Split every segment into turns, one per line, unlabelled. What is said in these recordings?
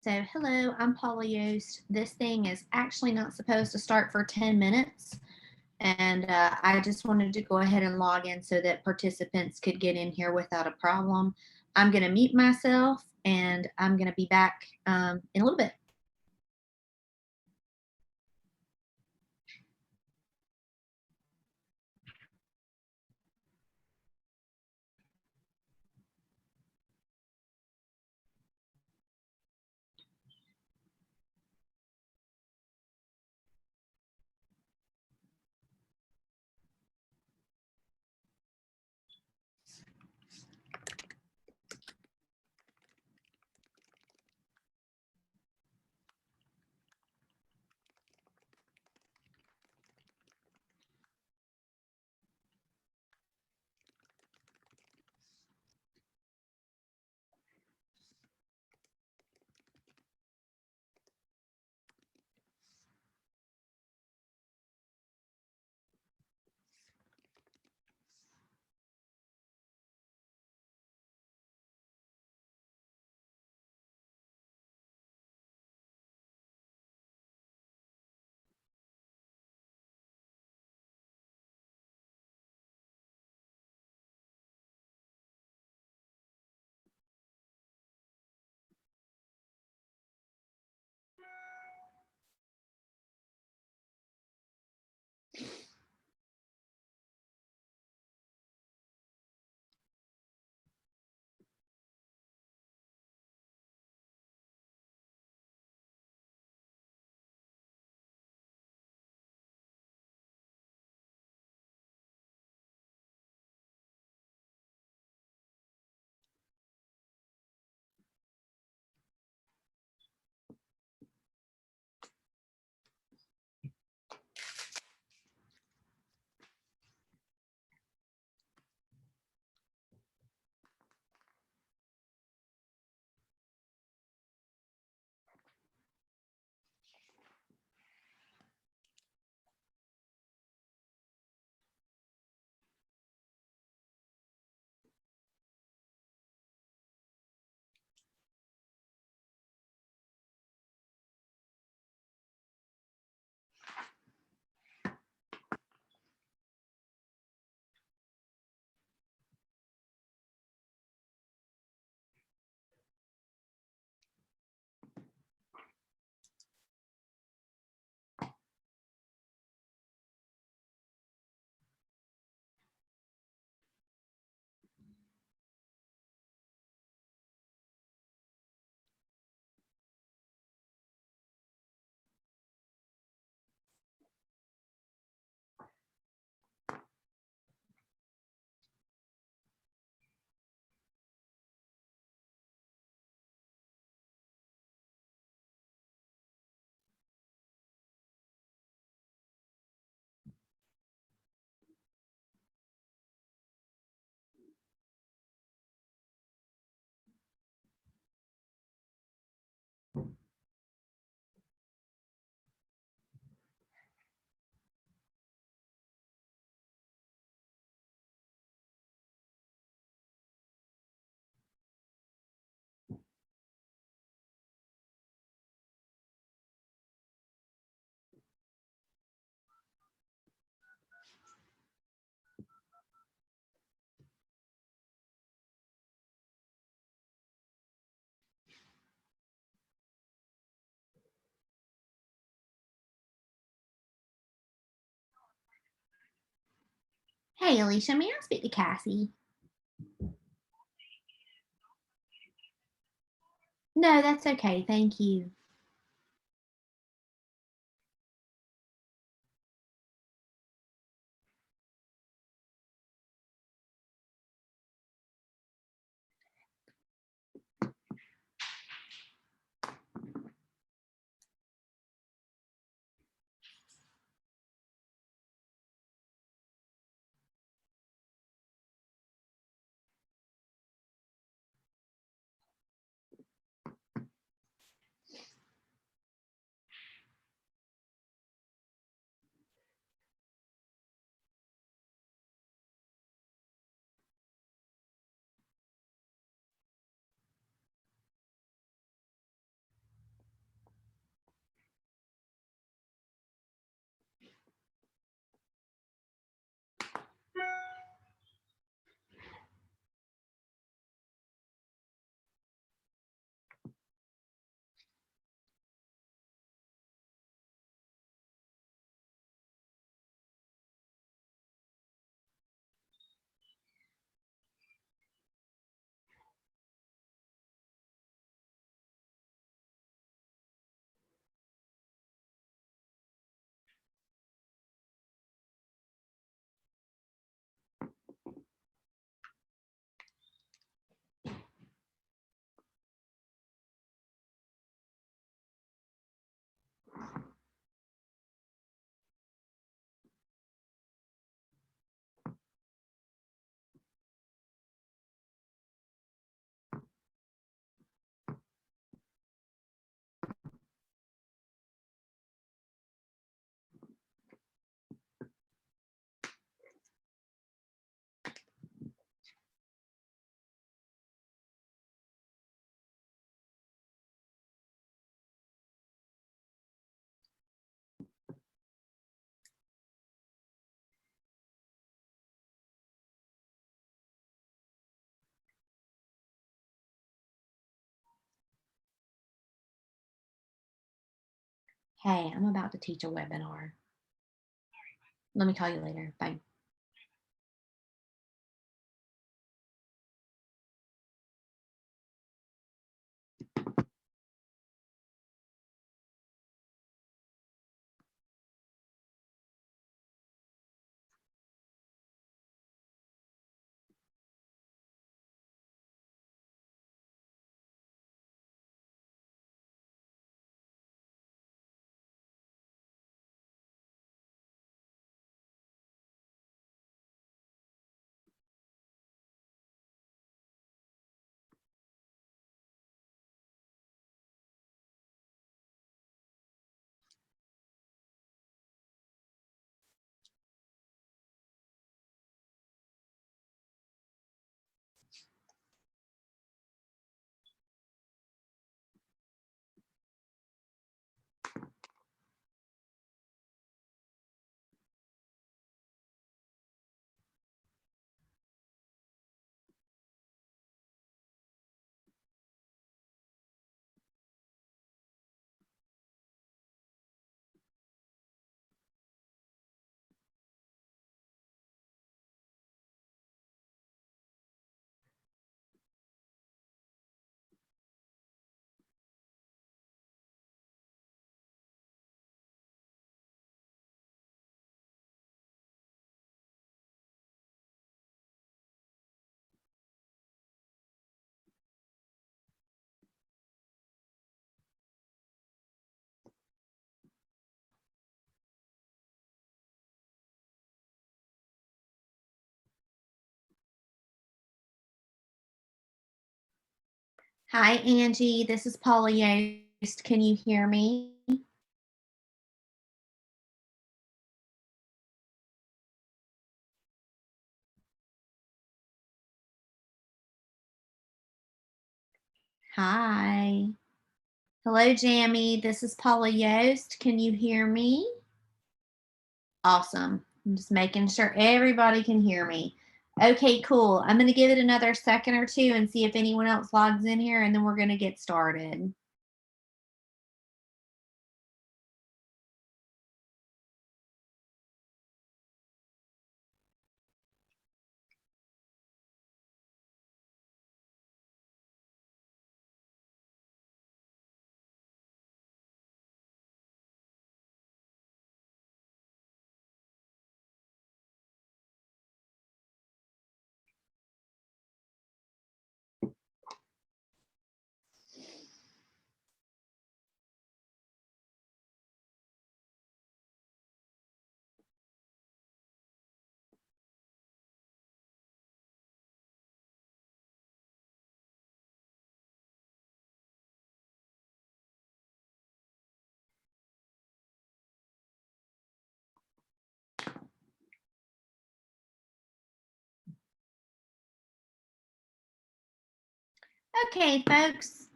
So, hello, I'm Paula Yost. This thing is actually not supposed to start for 10 minutes, and I just wanted to go ahead and log in so that participants could get in here without a problem. I'm going to mute myself, and I'm going to be back in a little bit. Hey, Alicia, may I speak to Cassie? No, that's okay. Thank you. Hey, I'm about to teach a webinar. Let me call you later. Bye. Hi, Angie. This is Paula Yost. Can you hear me? Hi. Hello, Jamie. This is Paula Yost. Can you hear me? Awesome. I'm just making sure everybody can hear me. Okay, cool. I'm going to give it another second or two and see if anyone else logs in here, and then we're going to get started. Okay, folks.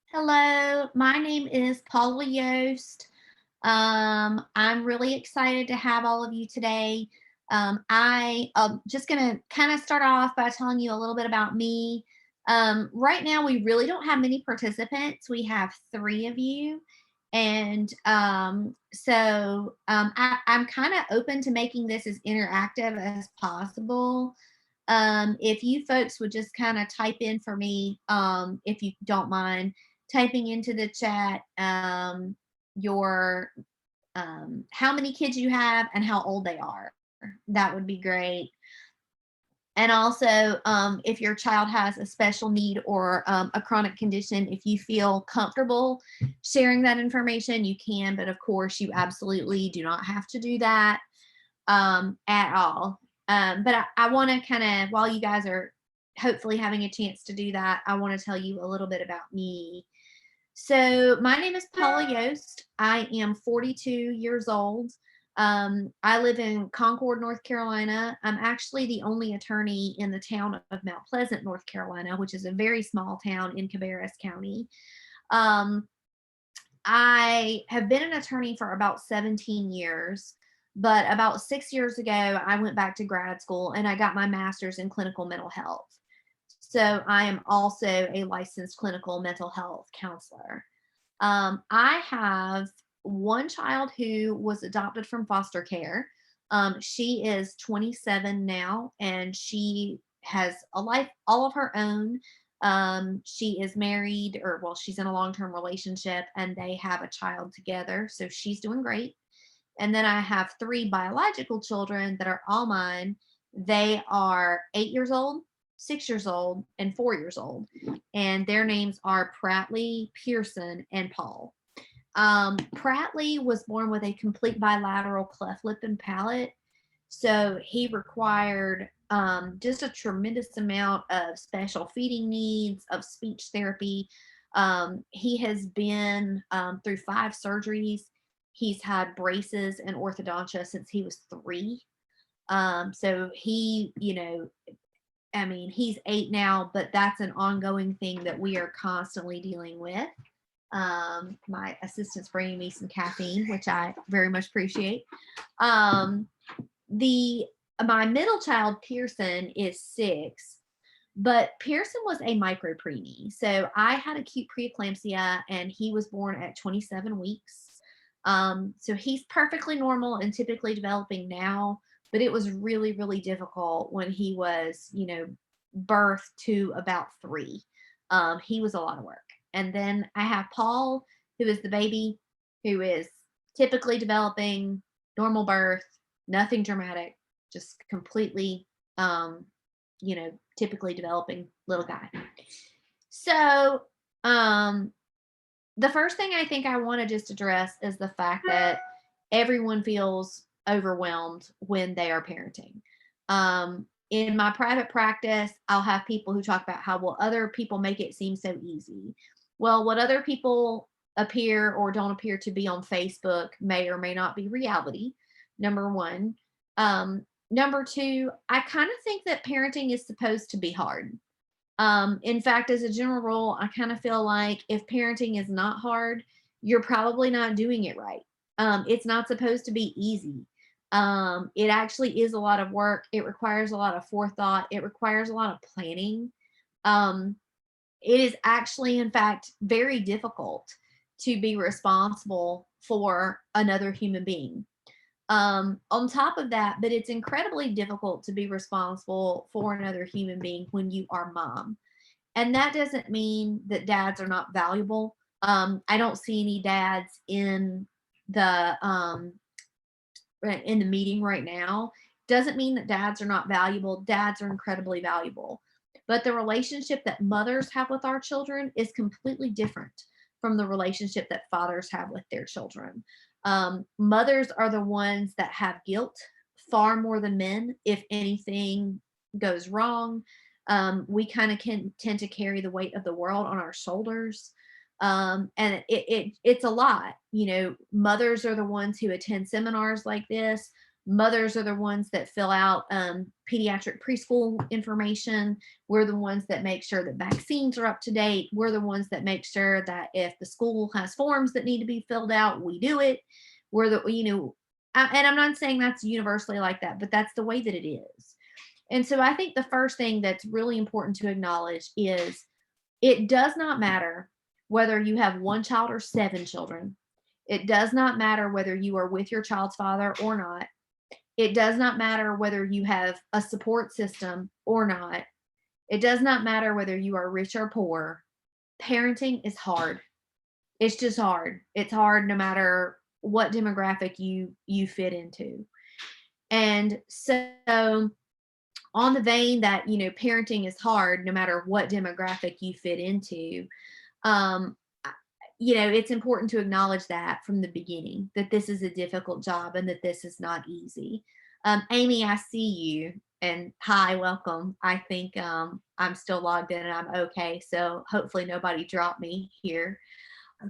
Hello. My name is Paula Yost. I'm really excited to have all of you today. I'm just going to kind of start off by telling you a little bit about me. Right now, we really don't have many participants. We have 3 of you. And I'm kind of open to making this as interactive as possible. If you folks would just kind of type in for me, if you don't mind, typing into the chat your how many kids you have and how old they are. That would be great. And also, if your child has a special need or a chronic condition, if you feel comfortable sharing that information, you can. But of course, you absolutely do not have to do that at all. But I want to kind of, while you guys are hopefully having a chance to do that, I want to tell you a little bit about me. So my name is Paula Yost. I am 42 years old. I live in Concord, North Carolina. I'm actually the only attorney in the town of Mount Pleasant, North Carolina, which is a very small town in Cabarrus County. Um, I have been an attorney for about 17 years, but about 6 years ago, I went back to grad school and I got my master's in clinical mental health. So I am also a licensed clinical mental health counselor. I have one child who was adopted from foster care. She is 27 now, and she has a life all of her own. She is married, or well, she's in a long-term relationship, and they have a child together. So she's doing great. And then I have three biological children that are all mine. They are 8 years old, 6 years old, and 4 years old. And their names are Pratley, Pearson, and Paul. Pratley was born with a complete bilateral cleft lip and palate. So he required just a tremendous amount of special feeding needs, of speech therapy. He has been through 5 surgeries. He's had braces and orthodontia since he was 3. So he, I mean, he's 8 now, but that's an ongoing thing that we are constantly dealing with. My assistant's bringing me some caffeine, which I very much appreciate. My middle child, Pearson, is 6, but Pearson was a micro preemie. So I had acute preeclampsia, and he was born at 27 weeks. So he's perfectly normal and typically developing now, but it was really, really difficult when he was, birth to about 3. He was a lot of work. And then I have Paul, who is the baby, who is typically developing, normal birth, nothing dramatic, just completely, typically developing little guy. So, the first thing I think I want to just address is the fact that everyone feels overwhelmed when they are parenting. In my private practice, I'll have people who talk about how, well, other people make it seem so easy. Well, what other people appear or don't appear to be on Facebook may or may not be reality, number one. Number two, I kind of think that parenting is supposed to be hard. In fact, as a general rule, I kind of feel like if parenting is not hard, you're probably not doing it right. It's not supposed to be easy. It actually is a lot of work. It requires a lot of forethought. It requires a lot of planning. It is actually, in fact, very difficult to be responsible for another human being. On top of that, but it's incredibly difficult to be responsible for another human being when you are mom. And that doesn't mean that dads are not valuable. I don't see any dads the in the meeting right now. Doesn't mean that dads are not valuable. Dads are incredibly valuable. But the relationship that mothers have with our children is completely different from the relationship that fathers have with their children. Mothers are the ones that have guilt far more than men if anything goes wrong. We kind of can tend to carry the weight of the world on our shoulders. And it's a lot. Mothers are the ones who attend seminars like this. Mothers are the ones that fill out pediatric preschool information. We're the ones that make sure that vaccines are up to date. We're the ones that make sure that if the school has forms that need to be filled out, we do it. And I'm not saying that's universally like that, but that's the way that it is. And so I think the first thing that's really important to acknowledge is it does not matter whether you have 1 child or 7 children. It does not matter whether you are with your child's father or not. It does not matter whether you have a support system or not. It does not matter whether you are rich or poor. Parenting is hard. It's just hard. It's hard no matter what demographic you fit into. And so on the vein that, parenting is hard no matter what demographic you fit into, it's important to acknowledge that from the beginning, that this is a difficult job and that this is not easy. Amy, I see you, and hi, welcome. I think I'm still logged in and I'm okay. So hopefully nobody dropped me here.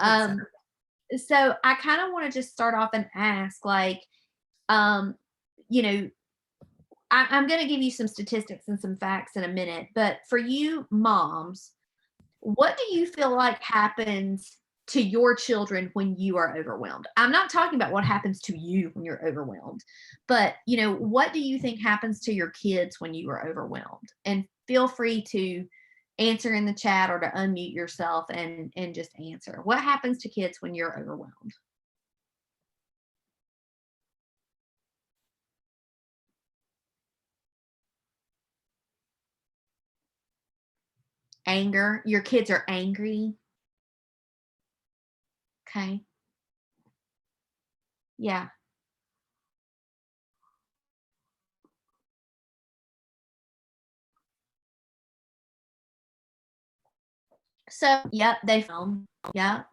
So I kind of want to just start off and ask, like, I'm going to give you some statistics and some facts in a minute, but for you moms, what do you feel like happens to your children when you are overwhelmed? I'm not talking about what happens to you when you're overwhelmed, but what do you think happens to your kids when you are overwhelmed? And feel free to answer in the chat or to unmute yourself and just answer. What happens to kids when you're overwhelmed? Anger. Your kids are angry. Okay. Yeah. So, yep, they film. Yep.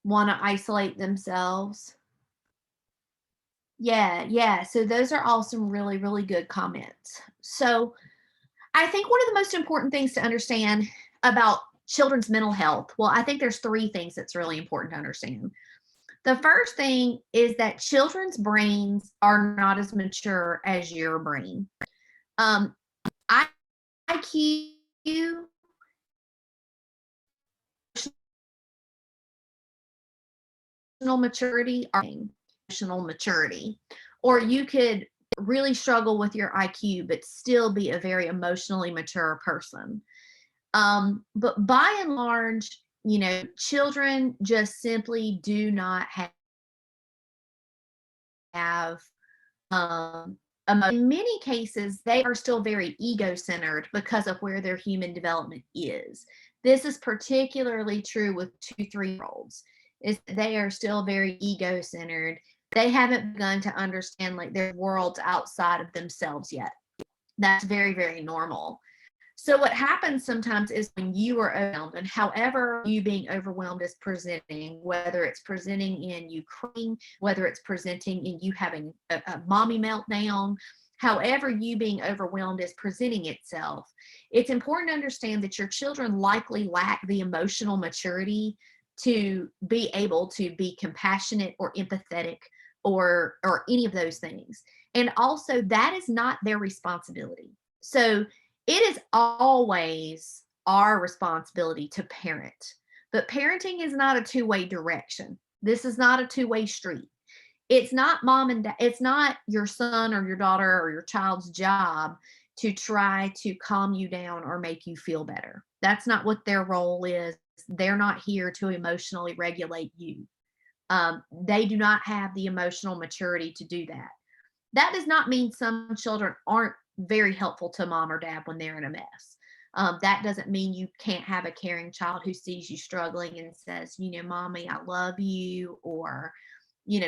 Want to isolate themselves. Yeah, yeah. So those are all some really, really good comments. So I think one of the most important things to understand about children's mental health, well, I think there's three things that's really important to understand. The first thing is that children's brains are not as mature as your brain. Um, I- IQ, emotional maturity, are emotional maturity, or you could really struggle with your IQ, but still be a very emotionally mature person. But by and large, children just simply do not have in many cases, they are still very ego-centered because of where their human development is. This is particularly true with 2, 3-year-olds, is that they are still very ego-centered. They haven't begun to understand like their worlds outside of themselves yet. That's very, very normal. So what happens sometimes is when you are overwhelmed, and however you being overwhelmed is presenting, whether it's presenting in you crying, whether it's presenting in you having a mommy meltdown, however you being overwhelmed is presenting itself, it's important to understand that your children likely lack the emotional maturity to be able to be compassionate or empathetic or any of those things. And also that is not their responsibility. So it is always our responsibility to parent, but parenting is not a two-way direction. This is not a two-way street. It's not mom and dad, it's not your son or your daughter or your child's job to try to calm you down or make you feel better. That's not what their role is. They're not here to emotionally regulate you. They do not have the emotional maturity to do that. That does not mean some children aren't very helpful to mom or dad when they're in a mess. That doesn't mean you can't have a caring child who sees you struggling and says, mommy, I love you, or,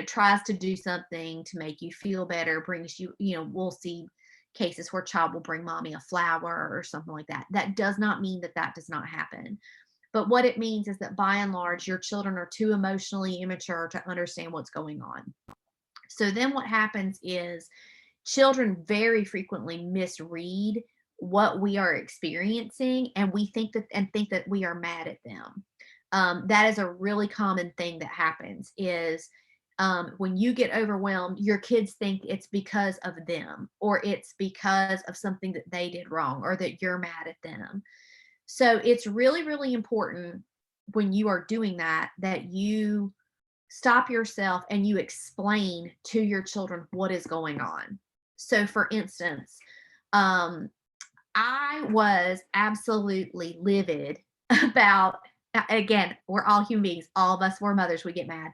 tries to do something to make you feel better, brings you, we'll see cases where child will bring mommy a flower or something like that. That does not mean that that does not happen. But what it means is that by and large, your children are too emotionally immature to understand what's going on. So then what happens is children very frequently misread what we are experiencing, and we think that we are mad at them. That is a really common thing that happens is when you get overwhelmed, your kids think it's because of them, or it's because of something that they did wrong, or that you're mad at them. So it's really, really important when you are doing that, that you stop yourself and you explain to your children what is going on. So, for instance, um, I was absolutely livid about, again, we're all human beings, all of us, we're mothers, we get mad.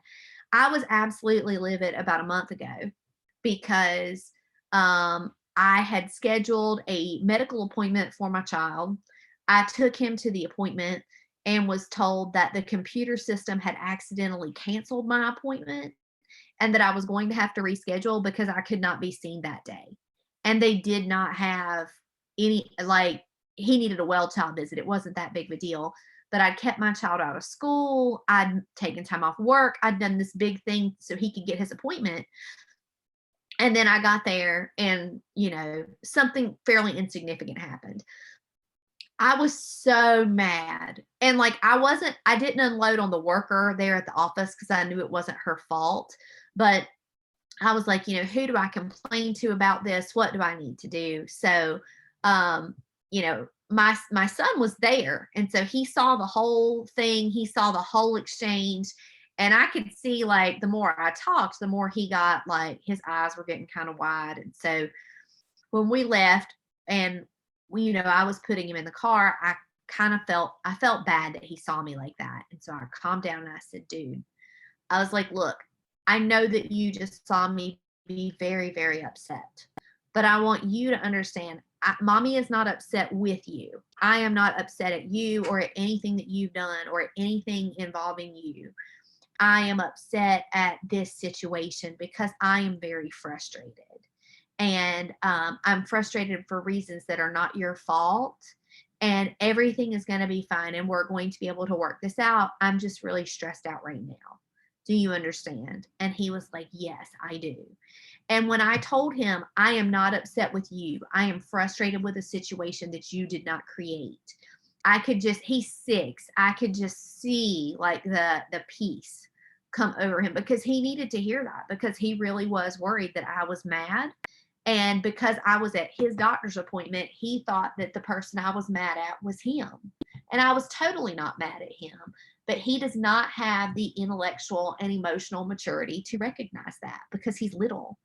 I was absolutely livid about a month ago because I had scheduled a medical appointment for my child. I took him to the appointment and was told that the computer system had accidentally canceled my appointment and that I was going to have to reschedule because I could not be seen that day. And they did not have any, like, he needed a well child visit. It wasn't that big of a deal. But I'd kept my child out of school. I'd taken time off work. I'd done this big thing so he could get his appointment. And then I got there and, something fairly insignificant happened. I was so mad. And like I didn't unload on the worker there at the office because I knew it wasn't her fault. But I was like, who do I complain to about this? What do I need to do? So, my son was there, and so he saw the whole thing. He saw the whole exchange, and I could see like the more I talked, the more he got like his eyes were getting kind of wide. And so when we left, and I was putting him in the car, I felt bad that he saw me like that, and so I calmed down and I said, "Dude," I was like, "Look, I know that you just saw me be very, very upset. But I want you to understand, mommy is not upset with you. I am not upset at you or at anything that you've done or at anything involving you. I am upset at this situation because I am very frustrated. And I'm frustrated for reasons that are not your fault. And everything is going to be fine. And we're going to be able to work this out. I'm just really stressed out right now. Do you understand? And he was like, yes, I do. And when I told him, I am not upset with you, I am frustrated with a situation that you did not create. I could just, he's 6. I could just see like the peace come over him because he needed to hear that because he really was worried that I was mad. And because I was at his doctor's appointment, he thought that the person I was mad at was him. And I was totally not mad at him, but he does not have the intellectual and emotional maturity to recognize that because he's little.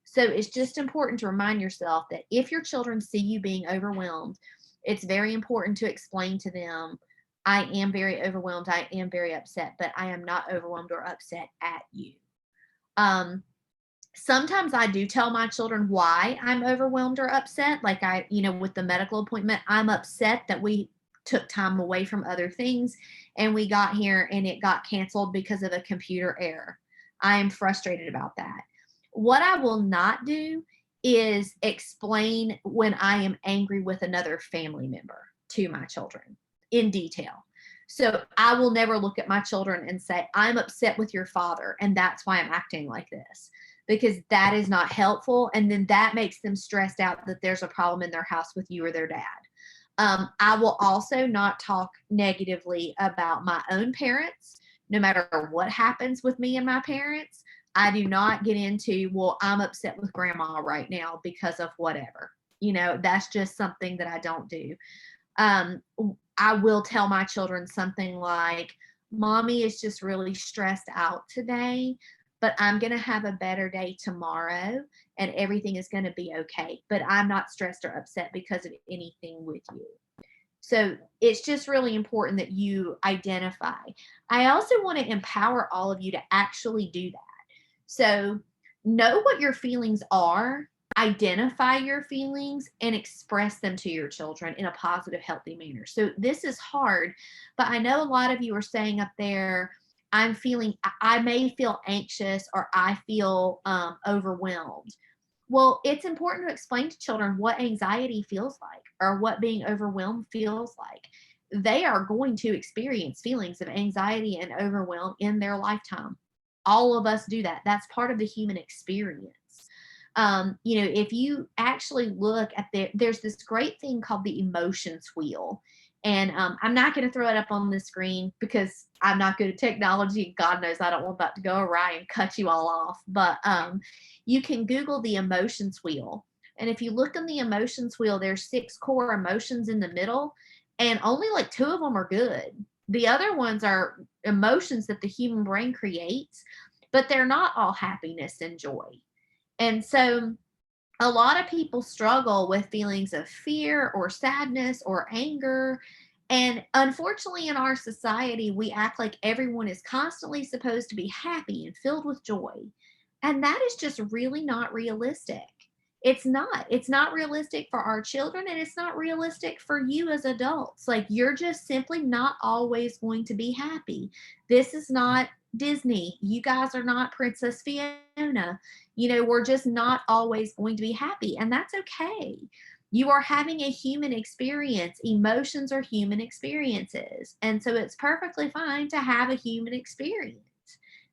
So it's just important to remind yourself that if your children see you being overwhelmed, it's very important to explain to them, I am very overwhelmed, I am very upset, but I am not overwhelmed or upset at you. Um, Sometimes I do tell my children why I'm overwhelmed or upset. Like with the medical appointment, I'm upset that we took time away from other things and we got here and it got canceled because of a computer error. I am frustrated about that. What I will not do is explain when I am angry with another family member to my children in detail. So I will never look at my children and say, I'm upset with your father, and that's why I'm acting like this, because that is not helpful. And then that makes them stressed out that there's a problem in their house with you or their dad. I will also not talk negatively about my own parents, no matter what happens with me and my parents. I do not get into, well, I'm upset with grandma right now because of whatever. That's just something that I don't do. Um, I will tell my children something like, mommy is just really stressed out today, but I'm going to have a better day tomorrow and everything is going to be okay. But I'm not stressed or upset because of anything with you. So it's just really important that you identify. I also want to empower all of you to actually do that. So know what your feelings are, identify your feelings, and express them to your children in a positive, healthy manner. So this is hard, but I know a lot of you are saying up there, I may feel anxious or I feel overwhelmed. Well, it's important to explain to children what anxiety feels like or what being overwhelmed feels like. They are going to experience feelings of anxiety and overwhelm in their lifetime. All of us do that. That's part of the human experience. If you actually look at there's this great thing called the emotions wheel. And I'm not going to throw it up on the screen because I'm not good at technology. God knows I don't want that to go awry and cut you all off. But you can Google the emotions wheel. And if you look in the emotions wheel, there's 6 core emotions in the middle, and only like 2 of them are good. The other ones are emotions that the human brain creates, but they're not all happiness and joy. And so a lot of people struggle with feelings of fear or sadness or anger. And unfortunately, in our society, we act like everyone is constantly supposed to be happy and filled with joy. And that is just really not realistic. It's not. It's not realistic for our children, and it's not realistic for you as adults. Like, you're just simply not always going to be happy. This is not Disney. You guys are not Princess Fiona. We're just not always going to be happy, and that's okay. You are having a human experience. Emotions are human experiences. And so it's perfectly fine to have a human experience.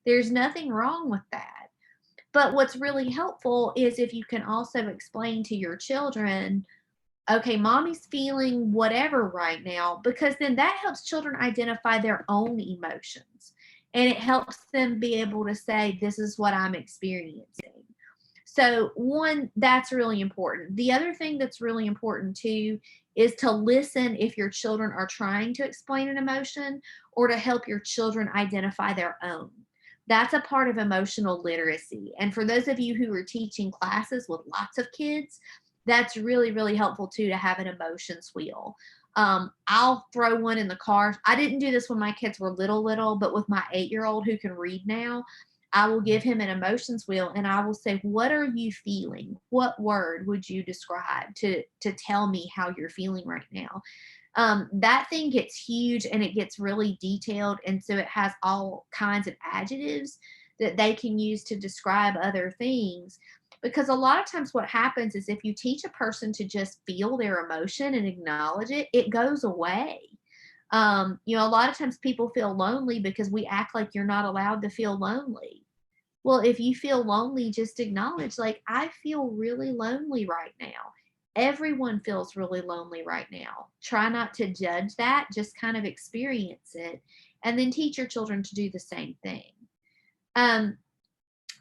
There's nothing wrong with that. But what's really helpful is if you can also explain to your children, okay, mommy's feeling whatever right now, because then that helps children identify their own emotions. And it helps them be able to say, this is what I'm experiencing. So one, that's really important. The other thing that's really important too is to listen if your children are trying to explain an emotion or to help your children identify their own. That's a part of emotional literacy. And for those of you who are teaching classes with lots of kids, that's really, really helpful too, to have an emotions wheel. I'll throw one in the car. I didn't do this when my kids were little, but with my 8-year-old who can read now, I will give him an emotions wheel and I will say, what are you feeling? What word would you describe to tell me how you're feeling right now? That thing gets huge and it gets really detailed. And so it has all kinds of adjectives that they can use to describe other things. Because a lot of times what happens is if you teach a person to just feel their emotion and acknowledge it, it goes away. A lot of times people feel lonely because we act like you're not allowed to feel lonely. Well, if you feel lonely, just acknowledge, like, I feel really lonely right now. Everyone feels really lonely right now. Try not to judge that, just kind of experience it, and then teach your children to do the same thing. Um,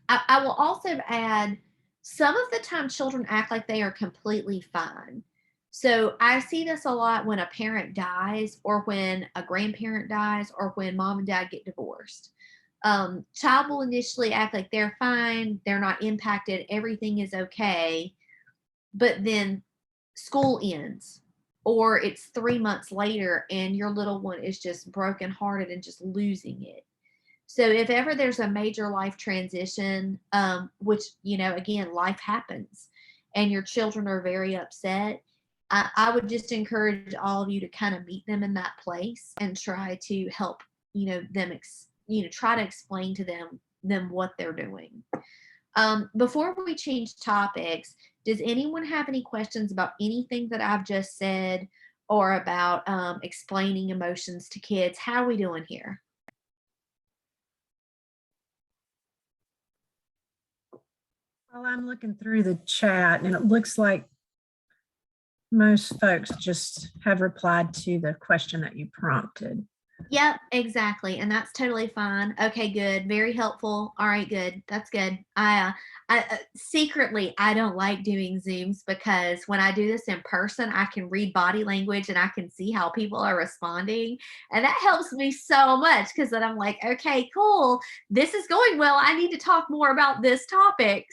I will also add, some of the time children act like they are completely fine. So I see this a lot when a parent dies, or when a grandparent dies, or when mom and dad get divorced. Child will initially act like they're fine, they're not impacted, everything is okay, but then school ends, or it's 3 months later and your little one is just brokenhearted and just losing it. So if ever there's a major life transition, which, again, life happens and your children are very upset, I would just encourage all of you to kind of meet them in that place and try to help, them, try to explain to them what they're doing. Before we change topics, does anyone have any questions about anything that I've just said, or about explaining emotions to kids? How are we doing here?
Well, I'm looking through the chat and it looks like most folks just have replied to the question that you prompted.
Yep, exactly. And that's totally fine. Okay, good. Very helpful. All right, good. That's good. Secretly, I don't like doing Zooms because when I do this in person, I can read body language and I can see how people are responding. And that helps me so much because then I'm like, okay, cool. This is going well. I need to talk more about this topic.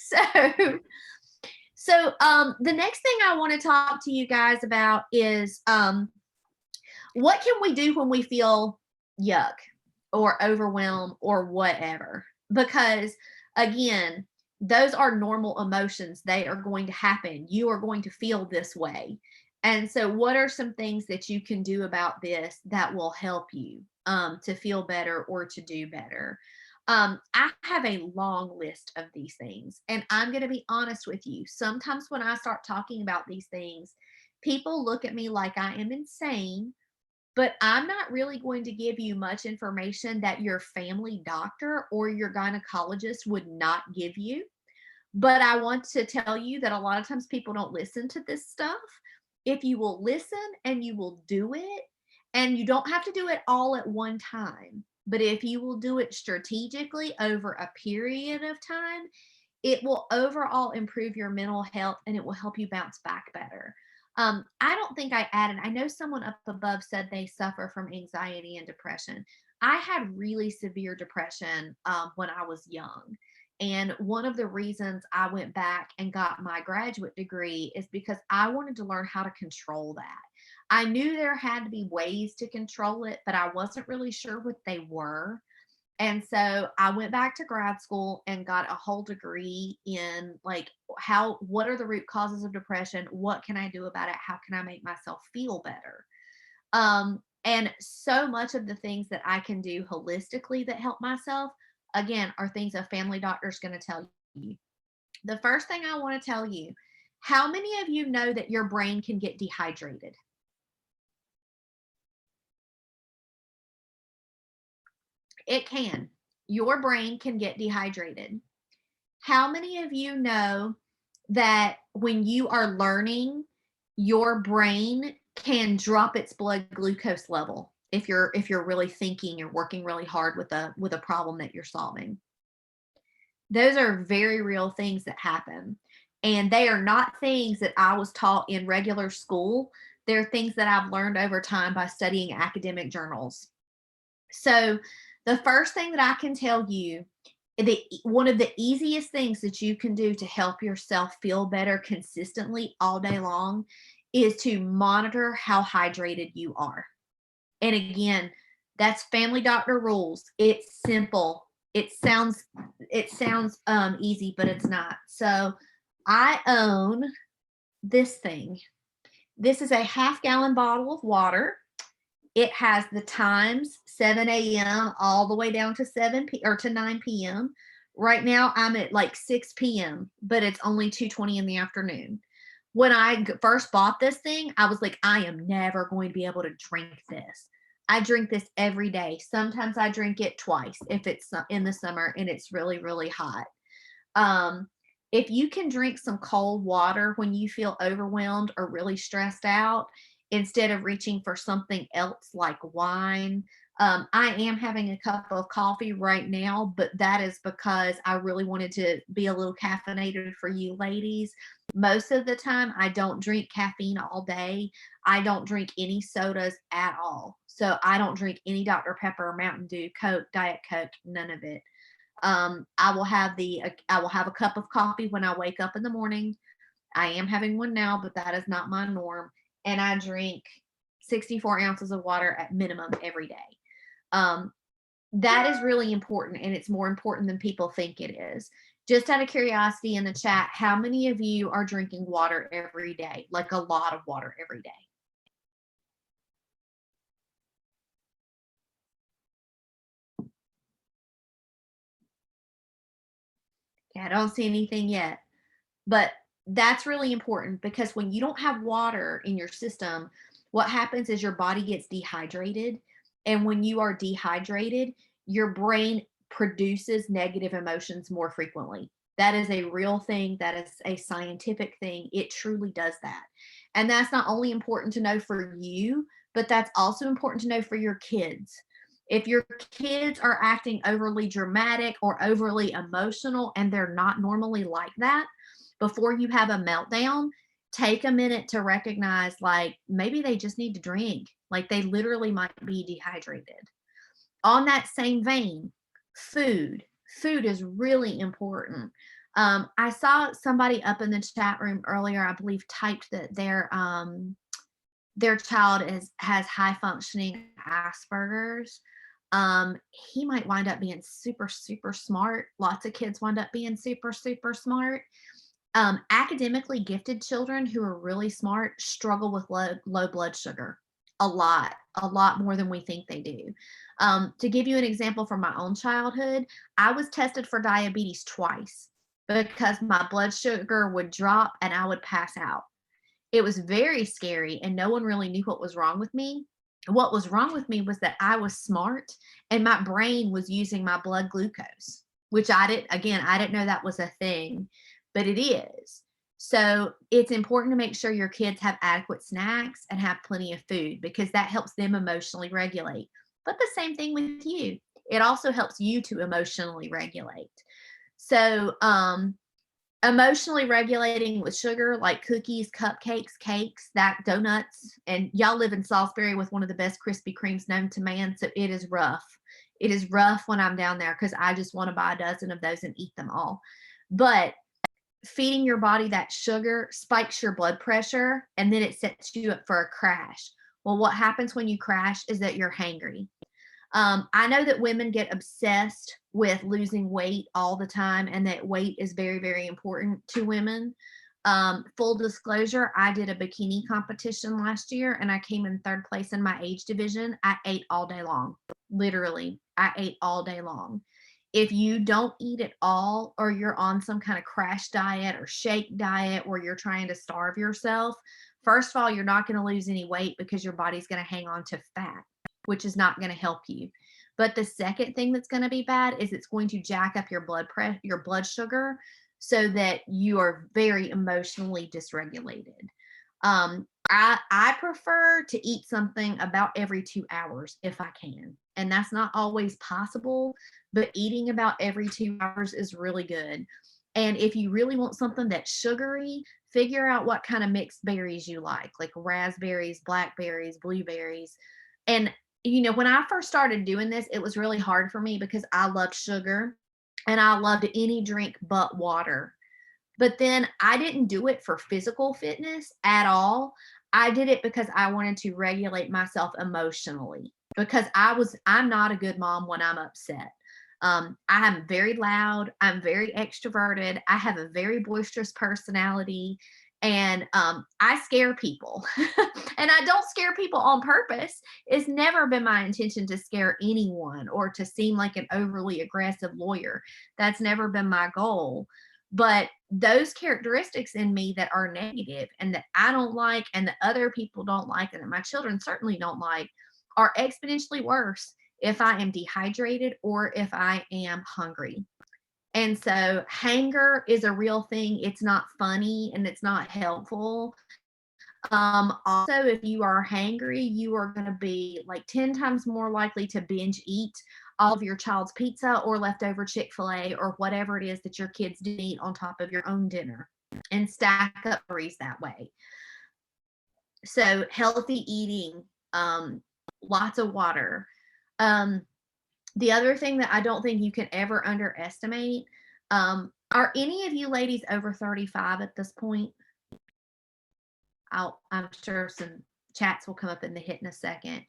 So the next thing I want to talk to you guys about is what can we do when we feel yuck or overwhelmed or whatever? Because again, those are normal emotions. They are going to happen. You are going to feel this way. And so, what are some things that you can do about this that will help you to feel better or to do better? I have a long list of these things, and I'm going to be honest with you. Sometimes when I start talking about these things, people look at me like I am insane, but I'm not really going to give you much information that your family doctor or your gynecologist would not give you. But I want to tell you that a lot of times people don't listen to this stuff. If you will listen and you will do it, and you don't have to do it all at one time, but if you will do it strategically over a period of time, it will overall improve your mental health and it will help you bounce back better. I don't think I added, I know someone up above said they suffer from anxiety and depression. I had really severe depression when I was young. And one of the reasons I went back and got my graduate degree is because I wanted to learn how to control that. I knew there had to be ways to control it, but I wasn't really sure what they were. And so I went back to grad school and got a whole degree in, like, what are the root causes of depression? What can I do about it? How can I make myself feel better? And so much of the things that I can do holistically that help myself, again, are things a family doctor is going to tell you. The first thing I want to tell you, how many of you know that your brain can get dehydrated? It can. Your brain can get dehydrated. How many of you know that when you are learning, your brain can drop its blood glucose level if you're really thinking and working really hard with a problem that you're solving? Those are very real things that happen. And they are not things that I was taught in regular school. They're things that I've learned over time by studying academic journals. So the first thing that I can tell you, one of the easiest things that you can do to help yourself feel better consistently all day long is to monitor how hydrated you are. And again, that's family doctor rules. It's simple. It sounds easy, but it's not. So I own this thing. This is a half-gallon bottle of water. It has the times 7 a.m. all the way down to 9 p.m. Right now I'm at like 6 p.m., but it's only 2:20 in the afternoon. When I first bought this thing, I was like, I am never going to be able to drink this. I drink this every day. Sometimes I drink it twice if it's in the summer and it's really, really hot. Um, if you can drink some cold water when you feel overwhelmed or really stressed out, instead of reaching for something else like wine. I am having a cup of coffee right now, but that is because I really wanted to be a little caffeinated for you ladies. Most of the time, I don't drink caffeine all day. I don't drink any sodas at all. So I don't drink any Dr. Pepper, Mountain Dew, Coke, Diet Coke, none of it. I will have a cup of coffee when I wake up in the morning. I am having one now, but that is not my norm. And I drink 64 ounces of water at minimum every day. Um, that is really important, and it's more important than people think it is. Just out of curiosity in the chat, how many of you are drinking water every day? Like a lot of water every day? Yeah, I don't see anything yet. But that's really important because when you don't have water in your system, what happens is your body gets dehydrated. And when you are dehydrated, your brain produces negative emotions more frequently. That is a real thing. That is a scientific thing. It truly does that. And that's not only important to know for you, but that's also important to know for your kids. If your kids are acting overly dramatic or overly emotional and they're not normally like that, before you have a meltdown, take a minute to recognize like maybe they just need to drink. Like they literally might be dehydrated. On that same vein, food. Food is really important. I saw somebody up in the chat room earlier, I believe, typed that their child has high functioning Asperger's. He might wind up being super, super smart. Lots of kids wind up being super, super smart. Academically gifted children who are really smart struggle with low blood sugar a lot more than we think they do. To give you an example from my own childhood, I was tested for diabetes twice because my blood sugar would drop and I would pass out. It was very scary and no one really knew what was wrong with me. What was wrong with me was that I was smart and my brain was using my blood glucose, which I didn't know that was a thing, but it is. So it's important to make sure your kids have adequate snacks and have plenty of food because that helps them emotionally regulate. But the same thing with you. It also helps you to emotionally regulate. So, emotionally regulating with sugar like cookies, cupcakes, cakes, that donuts, and y'all live in Salisbury with one of the best Krispy Kremes known to man, so it is rough. It is rough when I'm down there because I just want to buy a dozen of those and eat them all. But feeding your body that sugar spikes your blood pressure and then it sets you up for a crash. Well, what happens when you crash is that you're hangry. I know that women get obsessed with losing weight all the time, and that weight is very, very important to women. Full disclosure, I did a bikini competition last year and I came in third place in my age division. I ate all day long. Literally, I ate all day long. If you don't eat at all, or you're on some kind of crash diet or shake diet where you're trying to starve yourself, first of all, you're not going to lose any weight because your body's going to hang on to fat, which is not going to help you. But the second thing that's going to be bad is it's going to jack up your blood sugar so that you are very emotionally dysregulated. I prefer to eat something about every 2 hours if I can. And that's not always possible, but eating about every 2 hours is really good. And if you really want something that's sugary, figure out what kind of mixed berries you like raspberries, blackberries, blueberries. And, when I first started doing this, it was really hard for me because I loved sugar and I loved any drink but water. But then I didn't do it for physical fitness at all. I did it because I wanted to regulate myself emotionally because I'm not a good mom when I'm upset. I am very loud. I'm very extroverted. I have a very boisterous personality. And I scare people. And I don't scare people on purpose. It's never been my intention to scare anyone or to seem like an overly aggressive lawyer. That's never been my goal. But those characteristics in me that are negative and that I don't like and that other people don't like and that my children certainly don't like are exponentially worse if I am dehydrated or if I am hungry. And so hanger is a real thing. It's not funny and it's not helpful. Also, if you are hangry, you are going to be like 10 times more likely to binge eat all of your child's pizza or leftover Chick-fil-A or whatever it is that your kids did eat on top of your own dinner and stack up calories that way. So healthy eating, lots of water. Um, the other thing that I don't think you can ever underestimate, are any of you ladies over 35 at this point? I'm sure some chats will come up in the hit in a second.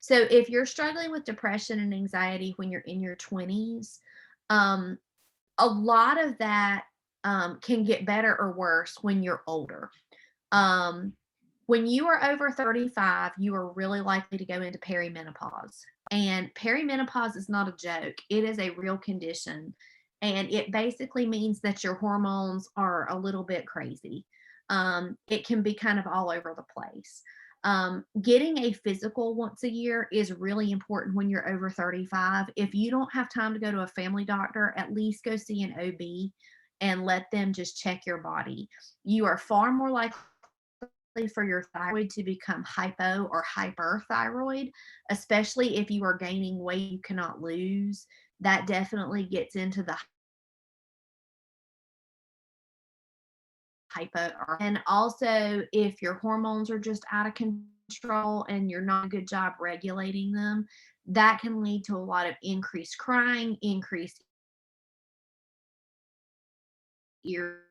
So if you're struggling with depression and anxiety when you're in your 20s, um, a lot of that can get better or worse when you're older. Um, when you are over 35, you are really likely to go into perimenopause. And perimenopause is not a joke, it is a real condition. And it basically means that your hormones are a little bit crazy. It can be kind of all over the place. Getting a physical once a year is really important when you're over 35. If you don't have time to go to a family doctor, at least go see an OB and let them just check your body. You are far more likely for your thyroid to become hypo or hyperthyroid, especially if you are gaining weight you cannot lose. That definitely gets into the hypo. And also, if your hormones are just out of control and you're not a good job regulating them, that can lead to a lot of increased crying, increased ear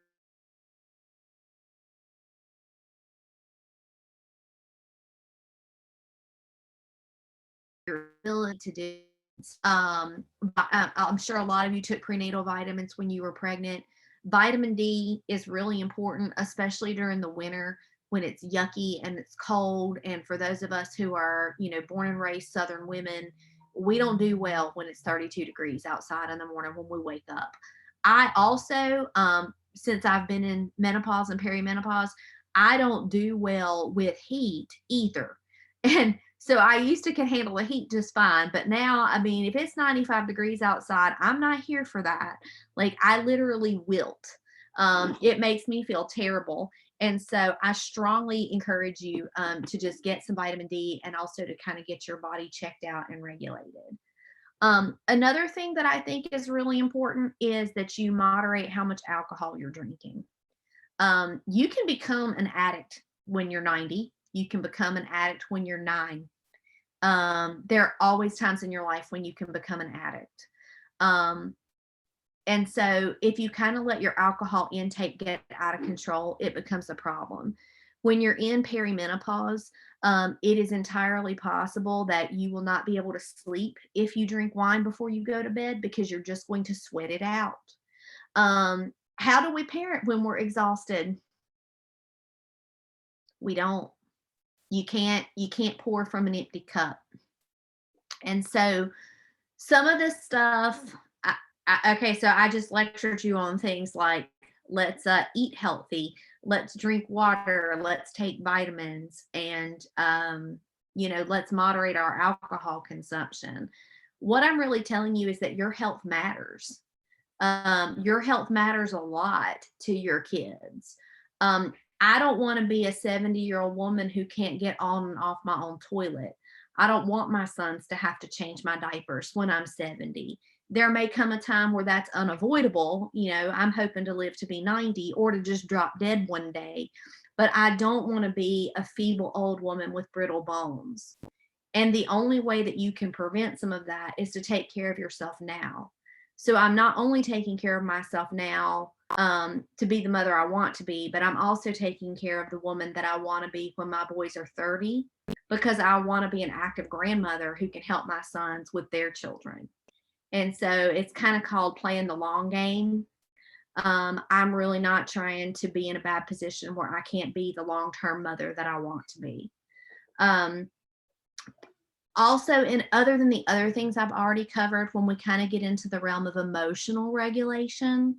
your ability to do. I'm sure a lot of you took prenatal vitamins when you were pregnant. Vitamin D is really important, especially during the winter when it's yucky and it's cold. And for those of us who are, born and raised Southern women, we don't do well when it's 32 degrees outside in the morning when we wake up. I also, since I've been in menopause and perimenopause, I don't do well with heat either. And so I used to can handle the heat just fine, but now, I mean, if it's 95 degrees outside, I'm not here for that. Like I literally wilt. It makes me feel terrible. And so I strongly encourage you to just get some vitamin D and also to kind of get your body checked out and regulated. Another thing that I think is really important is that you moderate how much alcohol you're drinking. You can become an addict when you're 90. You can become an addict when you're 9. There are always times in your life when you can become an addict. And so if you kind of let your alcohol intake get out of control, it becomes a problem. When you're in perimenopause, it is entirely possible that you will not be able to sleep if you drink wine before you go to bed because you're just going to sweat it out. How do we parent when we're exhausted? We don't. You can't pour from an empty cup. And so some of this stuff, okay, so I just lectured you on things like let's eat healthy, let's drink water, let's take vitamins, and let's moderate our alcohol consumption. What I'm really telling you is that your health matters. Your health matters a lot to your kids. I don't want to be a 70-year-old woman who can't get on and off my own toilet. I don't want my sons to have to change my diapers when I'm 70. There may come a time where that's unavoidable. I'm hoping to live to be 90 or to just drop dead one day. But I don't want to be a feeble old woman with brittle bones. And the only way that you can prevent some of that is to take care of yourself now. So I'm not only taking care of myself now to be the mother I want to be, but I'm also taking care of the woman that I want to be when my boys are 30, because I want to be an active grandmother who can help my sons with their children. And so it's kind of called playing the long game. I'm really not trying to be in a bad position where I can't be the long-term mother that I want to be. Um, Also, in other than the other things I've already covered, when we kind of get into the realm of emotional regulation,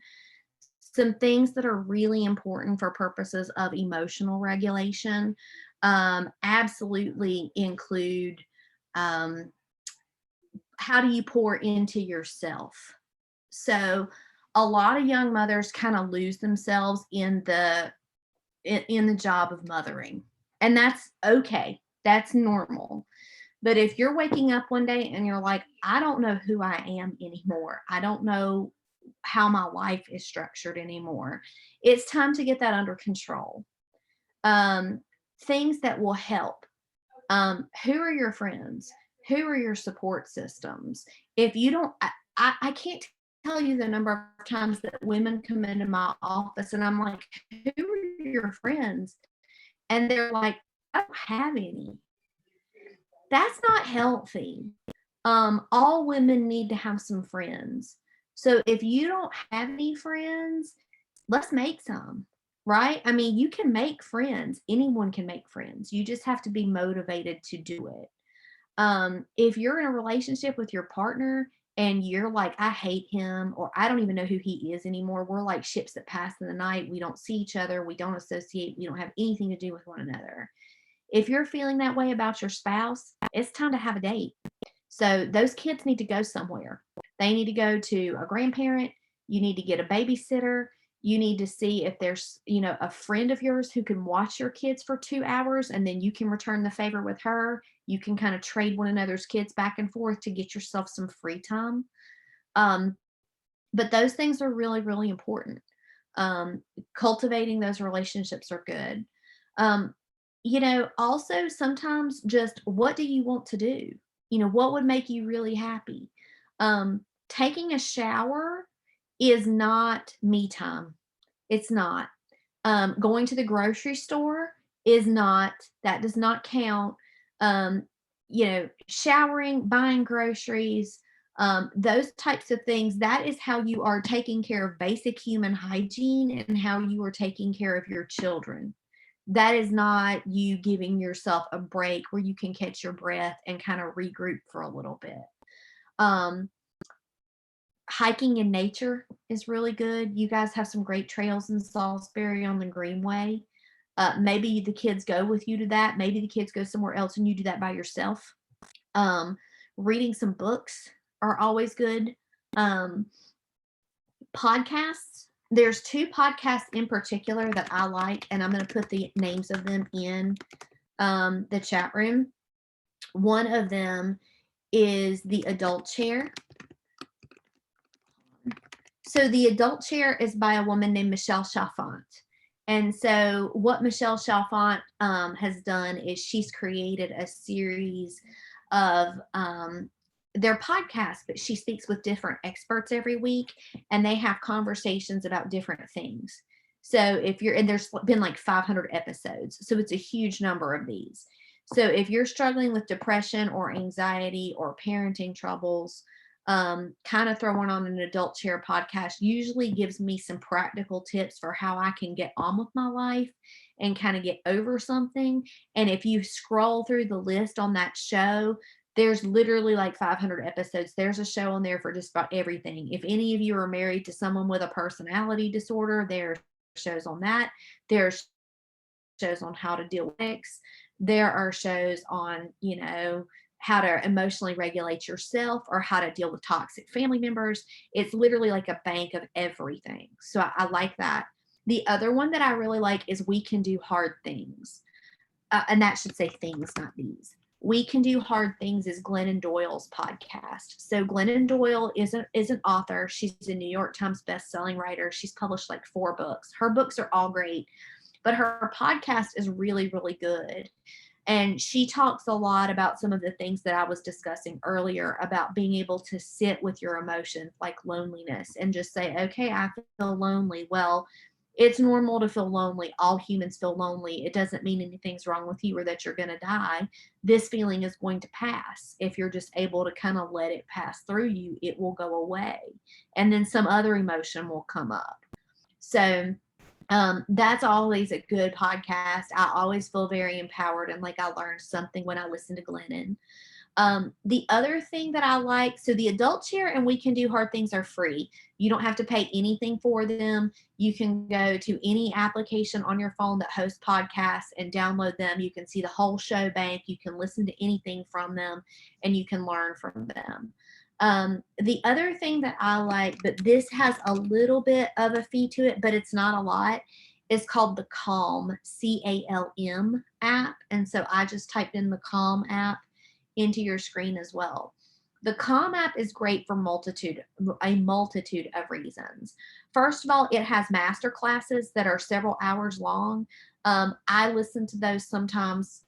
some things that are really important for purposes of emotional regulation absolutely include um, how do you pour into yourself? So, a lot of young mothers kind of lose themselves in the job of mothering, and that's okay. That's normal. But if you're waking up one day and you're like, I don't know who I am anymore, I don't know how my life is structured anymore, it's time to get that under control. Um, Things that will help. Who are your friends? Who are your support systems? If you don't, I can't tell you the number of times that women come into my office and I'm like, who are your friends? And they're like, I don't have any. That's not healthy. All women need to have some friends. So if you don't have any friends, let's make some, right? I mean, you can make friends. Anyone can make friends. You just have to be motivated to do it. If you're in a relationship with your partner and you're like, I hate him, or I don't even know who he is anymore, we're like ships that pass in the night. We don't see each other. We don't associate. We don't have anything to do with one another. If you're feeling that way about your spouse, it's time to have a date. So those kids need to go somewhere. They need to go to a grandparent. You need to get a babysitter. You need to see if there's, a friend of yours who can watch your kids for 2 hours and then you can return the favor with her. You can kind of trade one another's kids back and forth to get yourself some free time. Um, but those things are really, really important. Um, Cultivating those relationships are good. Um, Also sometimes just what do you want to do? What would make you really happy? Taking a shower is not me time. It's not. Going to the grocery store is not, that does not count. Um, Showering, buying groceries, those types of things, that is how you are taking care of basic human hygiene and how you are taking care of your children. That is not you giving yourself a break where you can catch your breath and kind of regroup for a little bit. Um, Hiking in nature is really good. You guys have some great trails in Salisbury on the Greenway. Maybe the kids go with you to that. Maybe the kids go somewhere else and you do that by yourself. Um, Reading some books are always good. Um, Podcasts. There's two podcasts in particular that I like, and I'm going to put the names of them in the chat room. One of them is The Adult Chair. So The Adult Chair is by a woman named Michelle Chalfant. And so what Michelle Chalfant has done is she's created a series of their podcasts, but she speaks with different experts every week, and they have conversations about different things. So and there's been like 500 episodes, so it's a huge number of these. So if you're struggling with depression or anxiety or parenting troubles, kind of throwing on an Adult Chair podcast usually gives me some practical tips for how I can get on with my life and kind of get over something. And if you scroll through the list on that show, there's literally like 500 episodes. There's a show on there for just about everything. If any of you are married to someone with a personality disorder, there are shows on that. There's shows on how to deal with it. There are shows on, how to emotionally regulate yourself or how to deal with toxic family members. It's literally like a bank of everything. So I like that. The other one that I really like is We Can Do Hard Things. And that should say things, not these. We Can Do Hard Things is Glennon Doyle's podcast. So Glennon Doyle is an author. She's a New York Times bestselling writer. She's published like 4 books. Her books are all great, but her podcast is really, really good. And she talks a lot about some of the things that I was discussing earlier about being able to sit with your emotions like loneliness and just say, okay, I feel lonely. Well, It's normal to feel lonely. All humans feel lonely. It doesn't mean anything's wrong with you or that you're going to die. This feeling is going to pass. If you're just able to kind of let it pass through you, it will go away. And then some other emotion will come up. So that's always a good podcast. I always feel very empowered and like I learned something when I listen to Glennon. The other thing that I like, so the adult chair and We Can Do Hard Things are free. You don't have to pay anything for them. You can go to any application on your phone that hosts podcasts and download them. You can see the whole show bank. You can listen to anything from them and you can learn from them. The other thing that I like, but this has a little bit of a fee to it, but it's not a lot, is called the Calm, CALM app. And so I just typed in the Calm app into your screen as well. The Calm app is great for a multitude of reasons. First of all, it has master classes that are several hours long. I listen to those sometimes,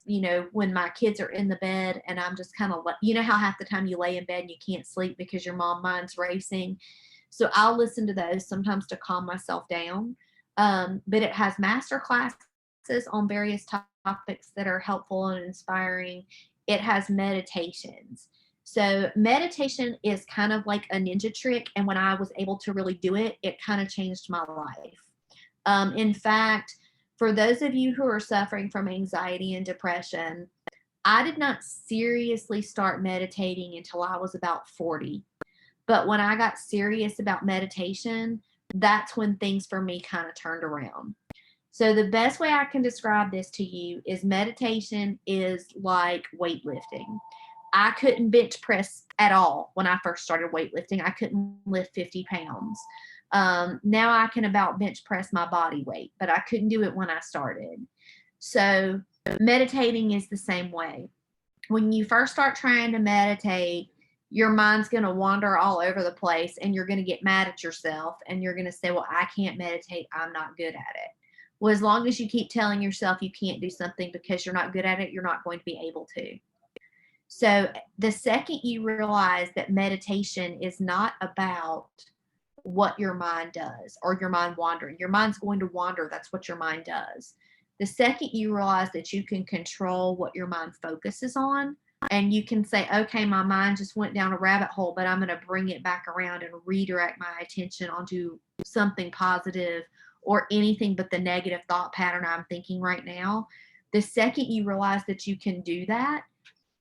when my kids are in the bed and I'm just kind of, how half the time you lay in bed and you can't sleep because your mom mind's racing. So I'll listen to those sometimes to calm myself down. But it has master classes on various topics that are helpful and inspiring. It has meditations. So meditation is kind of like a ninja trick. And when I was able to really do it, it kind of changed my life. In fact, for those of you who are suffering from anxiety and depression, I did not seriously start meditating until I was about 40. But when I got serious about meditation, that's when things for me kind of turned around. So the best way I can describe this to you is meditation is like weightlifting. I couldn't bench press at all when I first started weightlifting. I couldn't lift 50 pounds. Now I can about bench press my body weight, but I couldn't do it when I started. So meditating is the same way. When you first start trying to meditate, your mind's going to wander all over the place and you're going to get mad at yourself and you're going to say, well, I can't meditate. I'm not good at it. Well, as long as you keep telling yourself you can't do something because you're not good at it, you're not going to be able to. So the second you realize that meditation is not about what your mind does or your mind wandering, your mind's going to wander. That's what your mind does. The second you realize that you can control what your mind focuses on, and you can say, okay, my mind just went down a rabbit hole, but I'm going to bring it back around and redirect my attention onto something positive or anything but the negative thought pattern I'm thinking right now. The second you realize that you can do that,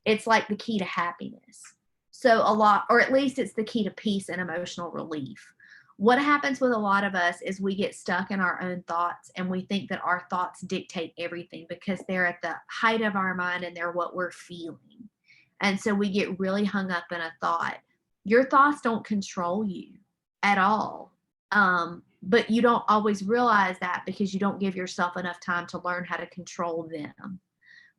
it's like the key to happiness. So a lot, or at least it's the key to peace and emotional relief. What happens with a lot of us is we get stuck in our own thoughts and we think that our thoughts dictate everything because they're at the height of our mind and they're what we're feeling. And so we get really hung up in a thought. Your thoughts don't control you at all. But you don't always realize that because you don't give yourself enough time to learn how to control them.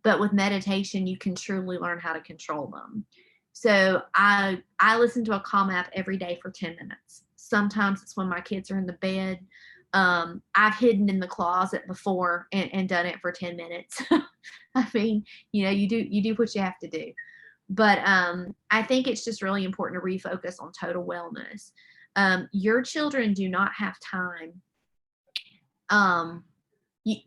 But with meditation, you can truly learn how to control them. So I listen to a Calm app every day for 10 minutes. Sometimes it's when my kids are in the bed. I've hidden in the closet before and done it for 10 minutes. I mean, you do what you have to do. But I think it's just really important to refocus on total wellness. Your children do not have time.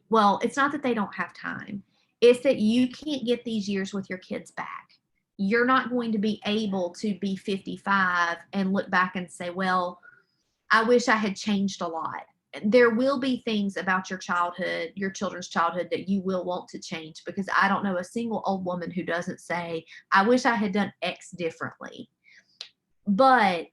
Well, it's not that they don't have time. It's that you can't get these years with your kids back. You're not going to be able to be 55 and look back and say, well, I wish I had changed a lot. There will be things about your childhood, your children's childhood, that you will want to change, because I don't know a single old woman who doesn't say, I wish I had done X differently. But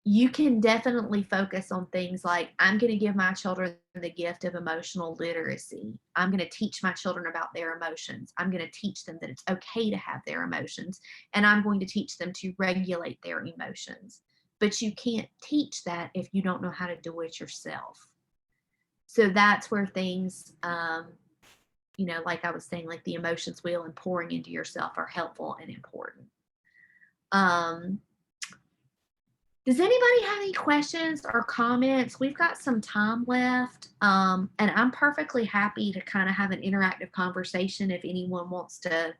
you can definitely focus on things like, I'm going to give my children the gift of emotional literacy. I'm going to teach my children about their emotions. I'm going to teach them that it's okay to have their emotions. And I'm going to teach them to regulate their emotions. But you can't teach that if you don't know how to do it yourself. So that's where things, like I was saying, like the emotions wheel and pouring into yourself are helpful and important. Does anybody have any questions or comments? We've got some time left, and I'm perfectly happy to kind of have an interactive conversation if anyone wants to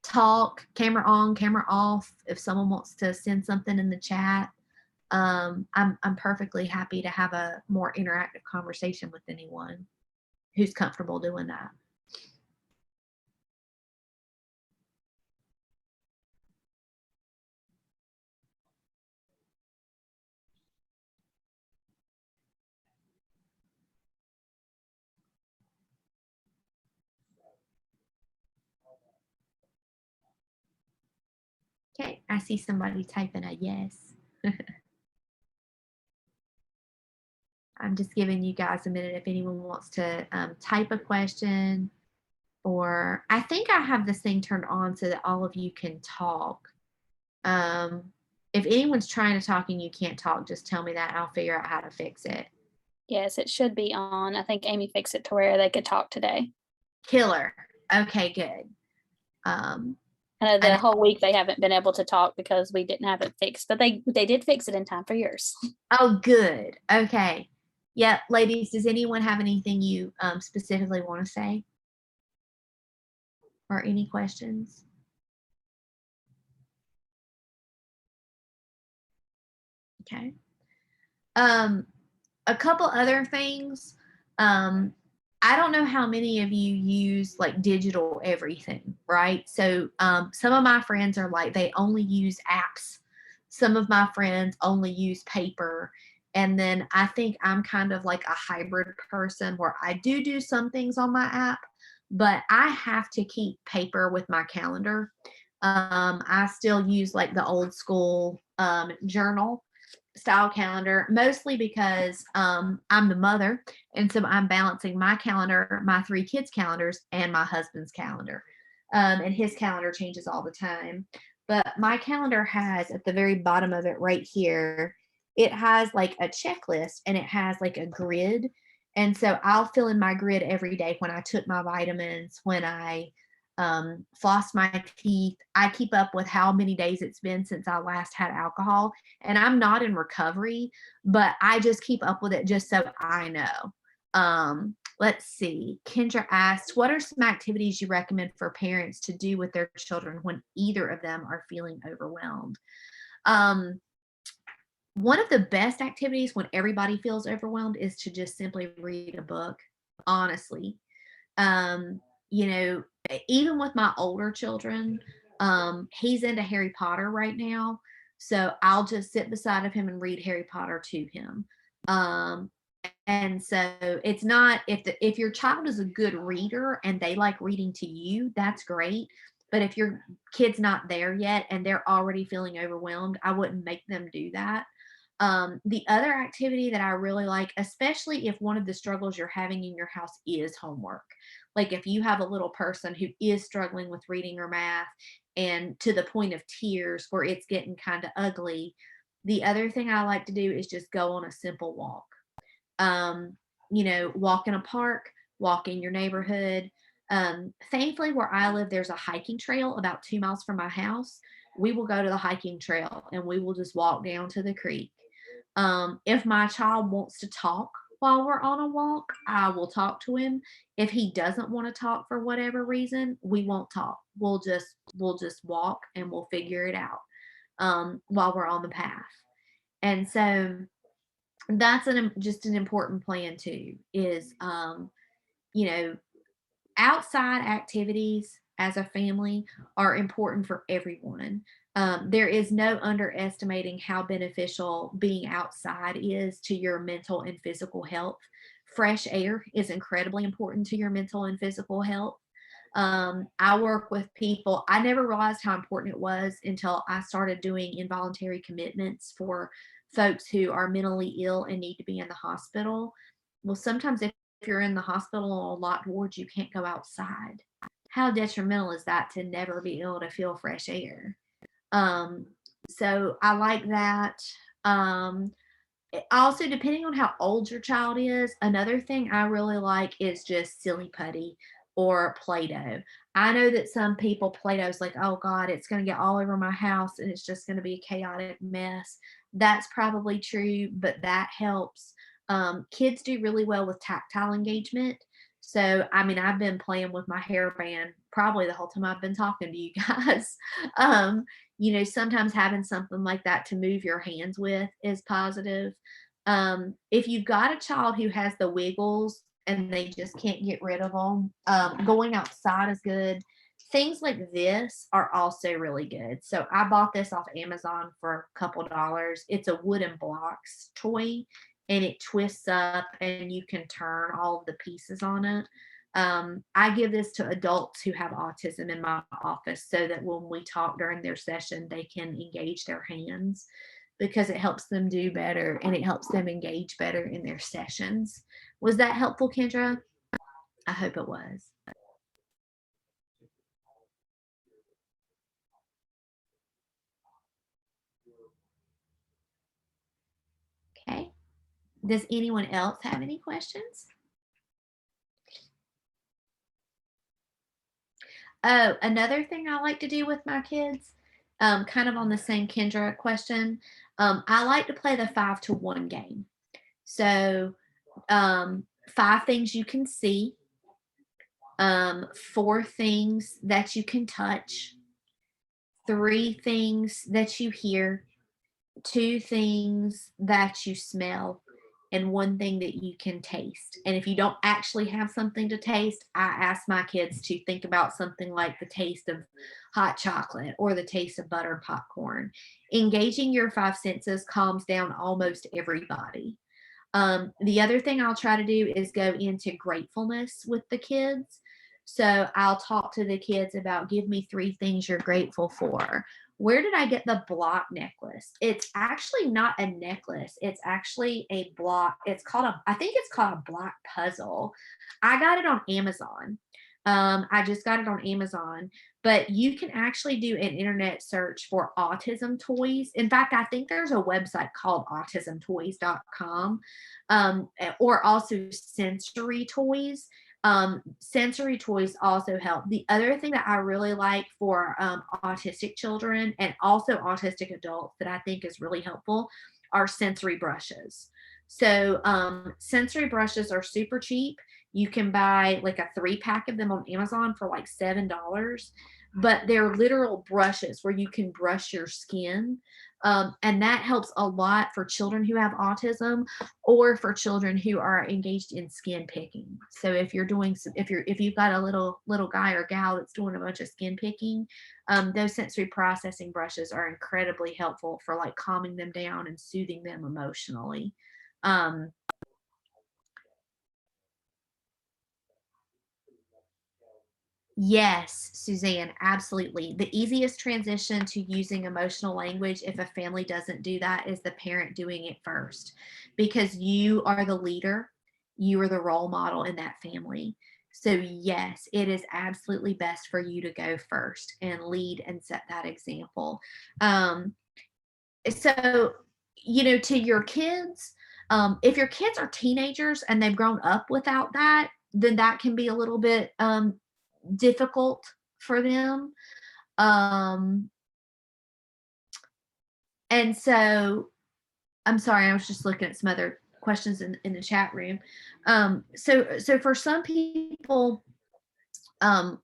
talk, camera on, camera off, if someone wants to send something in the chat. I'm perfectly happy to have a more interactive conversation with anyone who's comfortable doing that. Okay, I see somebody typing a yes. I'm just giving you guys a minute if anyone wants to type a question, or I think I have this thing turned on so that all of you can talk. Um, if anyone's trying to talk and you can't talk, just tell me that. I'll figure out how to fix it.
Yes, it should be on. I think Amy fixed it to where they could talk today.
Killer. Okay, good. Um,
I know
I
the
know-
whole week they haven't been able to talk because we didn't have it fixed, but they did fix it in time for yours.
oh, good. Okay. Yeah, ladies, does anyone have anything you specifically want to say or any questions? Okay. Um, a couple other things. Um, I don't know how many of you use like digital everything, right? So some of my friends are like they only use apps. Some of my friends only use paper. And then I think I'm kind of like a hybrid person where I do some things on my app, but I have to keep paper with my calendar. I still use like the old school journal style calendar, mostly because I'm the mother, and so I'm balancing my calendar, my three kids' calendars, and my husband's calendar. And his calendar changes all the time. But my calendar has at the very bottom of it right here, it has like a checklist and it has like a grid. And so I'll fill in my grid every day when I took my vitamins, when I floss my teeth. I keep up with how many days it's been since I last had alcohol. And I'm not in recovery, but I just keep up with it just so I know. Let's see. Kendra asked, what are some activities you recommend for parents to do with their children when either of them are feeling overwhelmed? Um, One of the best activities when everybody feels overwhelmed is to just simply read a book, honestly. Um, you know, even with my older children, he's into Harry Potter right now. So I'll just sit beside of him and read Harry Potter to him. Um, and so it's not if your child is a good reader and they like reading to you, that's great. But if your kid's not there yet and they're already feeling overwhelmed, I wouldn't make them do that. The other activity that I really like, especially if one of the struggles you're having in your house is homework, like if you have a little person who is struggling with reading or math and to the point of tears where it's getting kind of ugly, the other thing I like to do is just go on a simple walk. um, walk in a park, walk in your neighborhood. Thankfully, where I live, there's a hiking trail about 2 miles from my house. We will go to the hiking trail and we will just walk down to the creek. If my child wants to talk while we're on a walk, I will talk to him. If he doesn't want to talk for whatever reason, we won't talk. We'll just walk and we'll figure it out while we're on the path. And so that's just an important plan too, is you know outside activities as a family are important for everyone. There is no underestimating how beneficial being outside is to your mental and physical health. Fresh air is incredibly important to your mental and physical health. I work with people. I never realized how important it was until I started doing involuntary commitments for folks who are mentally ill and need to be in the hospital. Well, sometimes if you're in the hospital on a locked wards, you can't go outside. How detrimental is that to never be able to feel fresh air? Um, so I like that. Um, Also, depending on how old your child is, another thing I really like is just silly putty or Play-Doh. I know that some people, Play-Doh's like, oh God, it's going to get all over my house and it's just going to be a chaotic mess. That's probably true, but that helps. Kids do really well with tactile engagement. So, I mean, I've been playing with my hairband probably the whole time I've been talking to you guys. um, sometimes having something like that to move your hands with is positive. If you've got a child who has the wiggles and they just can't get rid of them, going outside is good. Things like this are also really good. So I bought this off Amazon for a couple dollars. It's a wooden blocks toy, and it twists up and you can turn all of the pieces on it. I give this to adults who have autism in my office so that when we talk during their session, they can engage their hands, because it helps them do better and it helps them engage better in their sessions. Was that helpful, Kendra? I hope it was. Okay. Does anyone else have any questions? Oh, another thing I like to do with my kids, kind of on the same Kendra question, I like to play the 5 to 1 game. So, 5 things you can see, 4 things that you can touch, 3 things that you hear, 2 things that you smell, and 1 thing that you can taste. And if you don't actually have something to taste, I ask my kids to think about something like the taste of hot chocolate or the taste of buttered popcorn. Engaging your 5 senses calms down almost everybody. The other thing I'll try to do is go into gratefulness with the kids. So I'll talk to the kids about, give me 3 things you're grateful for. Where did I get the block necklace? It's actually not a necklace. It's actually a block. I think it's called a block puzzle. I got it on Amazon. I just got it on Amazon, but you can actually do an internet search for autism toys. In fact, I think there's a website called autismtoys.com, or also sensory toys. Sensory toys also help. The other thing that I really like for autistic children and also autistic adults that I think is really helpful are sensory brushes. So sensory brushes are super cheap. You can buy like a 3-pack of them on Amazon for like $7, but they're literal brushes where you can brush your skin. And that helps a lot for children who have autism or for children who are engaged in skin picking. So if you've got a little guy or gal that's doing a bunch of skin picking, those sensory processing brushes are incredibly helpful for like calming them down and soothing them emotionally. Yes, Suzanne, absolutely. The easiest transition to using emotional language, if a family doesn't do that, is the parent doing it first, because you are the leader, you are the role model in that family. So, yes, it is absolutely best for you to go first and lead and set that example. Um, so, to your kids, if your kids are teenagers and they've grown up without that, then that can be a little bit difficult for them. Um, and so I'm sorry, I was just looking at some other questions in the chat room. So for some people, um,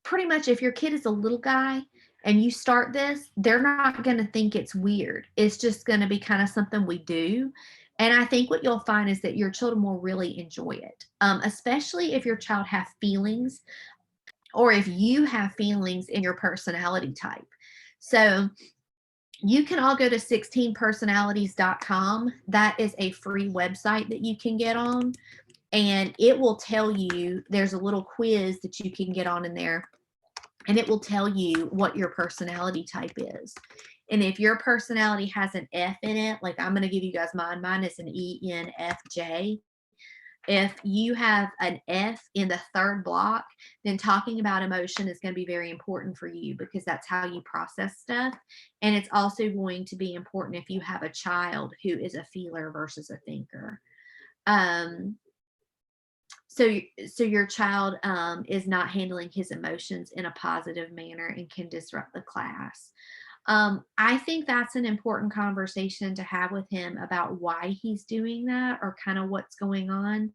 pretty much if your kid is a little guy and you start this, they're not going to think it's weird. It's just going to be kind of something we do. And I think what you'll find is that your children will really enjoy it, especially if your child has feelings or if you have feelings in your personality type. So you can all go to 16personalities.com. That is a free website that you can get on, and it will tell you, there's a little quiz that you can get on in there, and it will tell you what your personality type is. And if your personality has an F in it, like I'm going to give you guys mine. Mine is an ENFJ. If you have an F in the 3rd block, then talking about emotion is going to be very important for you, because that's how you process stuff. And it's also going to be important if you have a child who is a feeler versus a thinker. So your child is not handling his emotions in a positive manner and can disrupt the class. I think that's an important conversation to have with him about why he's doing that, or kind of what's going on.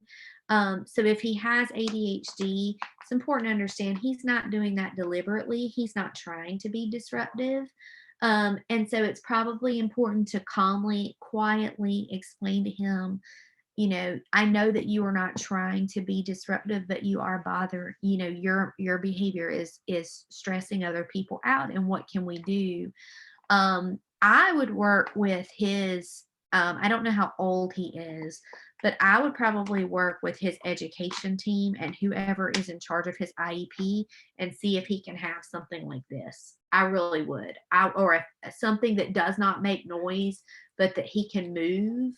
So if he has ADHD, it's important to understand he's not doing that deliberately. He's not trying to be disruptive. And so it's probably important to calmly, quietly explain to him, I know that you are not trying to be disruptive, but you are bothered. Your behavior is stressing other people out, and what can we do? I would work with his, I don't know how old he is, but I would probably work with his education team and whoever is in charge of his IEP and see if he can have something like this. I really would. Something that does not make noise, but that he can move.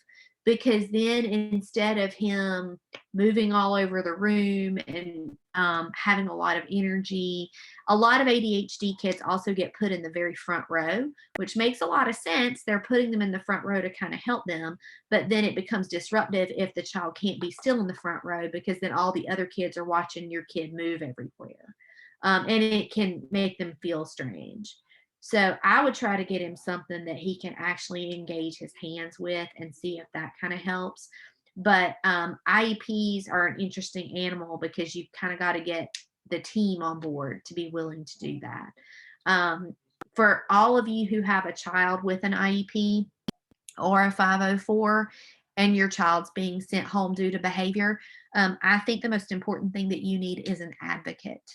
Because then instead of him moving all over the room and having a lot of energy, a lot of ADHD kids also get put in the very front row, which makes a lot of sense. They're putting them in the front row to kind of help them, but then it becomes disruptive if the child can't be still in the front row, because then all the other kids are watching your kid move everywhere. And it can make them feel strange. So I would try to get him something that he can actually engage his hands with and see if that kind of helps. But IEPs are an interesting animal because you kind of got to get the team on board to be willing to do that. For all of you who have a child with an IEP or a 504 and your child's being sent home due to behavior, I think the most important thing that you need is an advocate.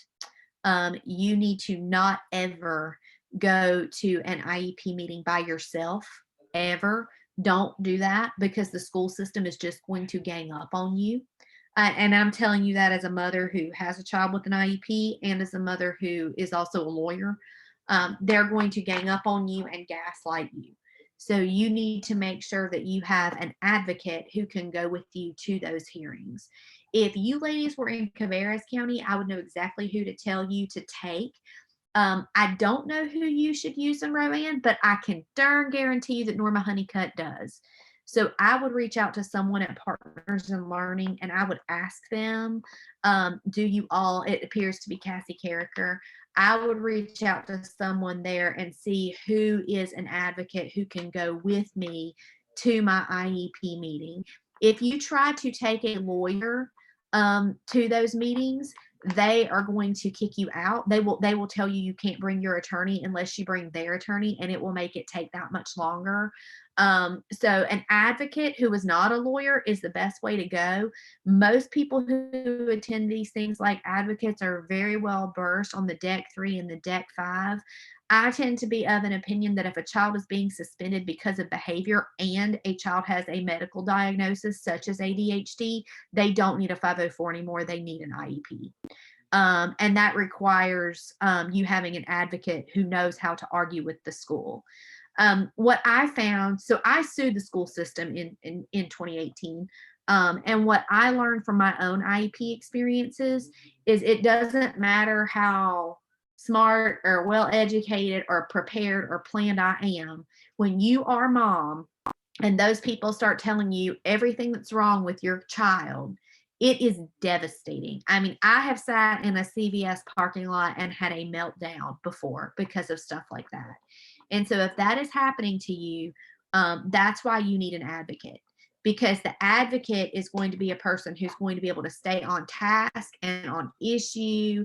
You need to not ever go to an IEP meeting by yourself, ever. Don't do that, because the school system is just going to gang up on you. And I'm telling you that as a mother who has a child with an IEP and as a mother who is also a lawyer. They're going to gang up on you and gaslight you. So you need to make sure that you have an advocate who can go with you to those hearings. If you ladies were in Cabarrus County, I would know exactly who to tell you to take. I don't know who you should use in Rowan, but I can darn guarantee you that Norma Honeycutt does. So I would reach out to someone at Partners in Learning and I would ask them, do you all, it appears to be Cassie Carricker. I would reach out to someone there and see who is an advocate who can go with me to my IEP meeting. If you try to take a lawyer to those meetings, they are going to kick you out. They will tell you you can't bring your attorney unless you bring their attorney, and it will make it take that much longer. So an advocate who is not a lawyer is the best way to go. Most people who attend these things like advocates are very well versed on the Deck 3 and the Deck 5. I tend to be of an opinion that if a child is being suspended because of behavior and a child has a medical diagnosis such as ADHD, they don't need a 504 anymore. They need an IEP. And that requires you having an advocate who knows how to argue with the school. What I found, so I sued the school system in 2018. And what I learned from my own IEP experiences is it doesn't matter how smart or well educated or prepared or planned I am. When you are mom and those people start telling you everything that's wrong with your child, it is devastating. I mean, I have sat in a CVS parking lot and had a meltdown before because of stuff like that. And so if that is happening to you, that's why you need an advocate, because the advocate is going to be a person who's going to be able to stay on task and on issue.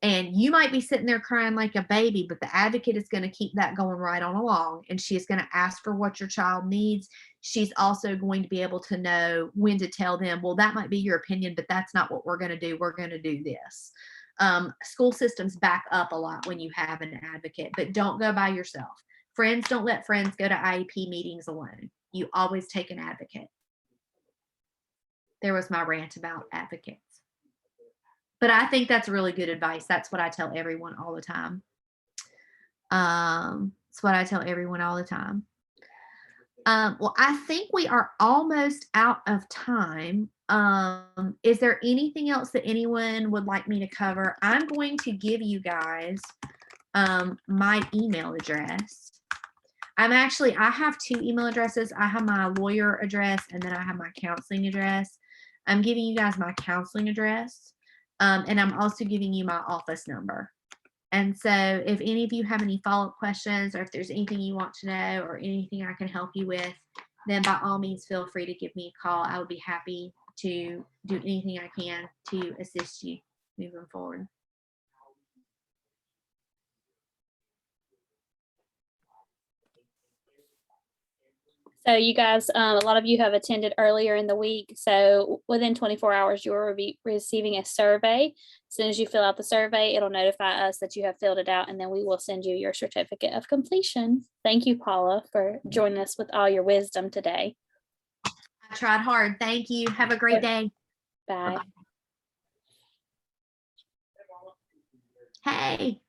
And you might be sitting there crying like a baby, but the advocate is going to keep that going right on along. And she is going to ask for what your child needs. She's also going to be able to know when to tell them, well, that might be your opinion, but that's not what we're going to do. We're going to do this. School systems back up a lot when you have an advocate, but don't go by yourself. Friends, don't let friends go to IEP meetings alone. You always take an advocate. There was my rant about advocates. But I think that's really good advice. That's what I tell everyone all the time. It's what I tell everyone all the time. Well, I think we are almost out of time. Is there anything else that anyone would like me to cover? I'm going to give you guys my email address. I have two email addresses. I have my lawyer address and then I have my counseling address. I'm giving you guys my counseling address. And I'm also giving you my office number. And so if any of you have any follow-up questions or if there's anything you want to know or anything I can help you with, then by all means, feel free to give me a call. I would be happy to do anything I can to assist you moving forward.
So you guys, a lot of you have attended earlier in the week. So within 24 hours, you'll be receiving a survey. As soon as you fill out the survey, it'll notify us that you have filled it out, and then we will send you your certificate of completion. Thank you, Paula, for joining us with all your wisdom today.
I tried hard. Thank you. Have a great day.
Bye.
Hey.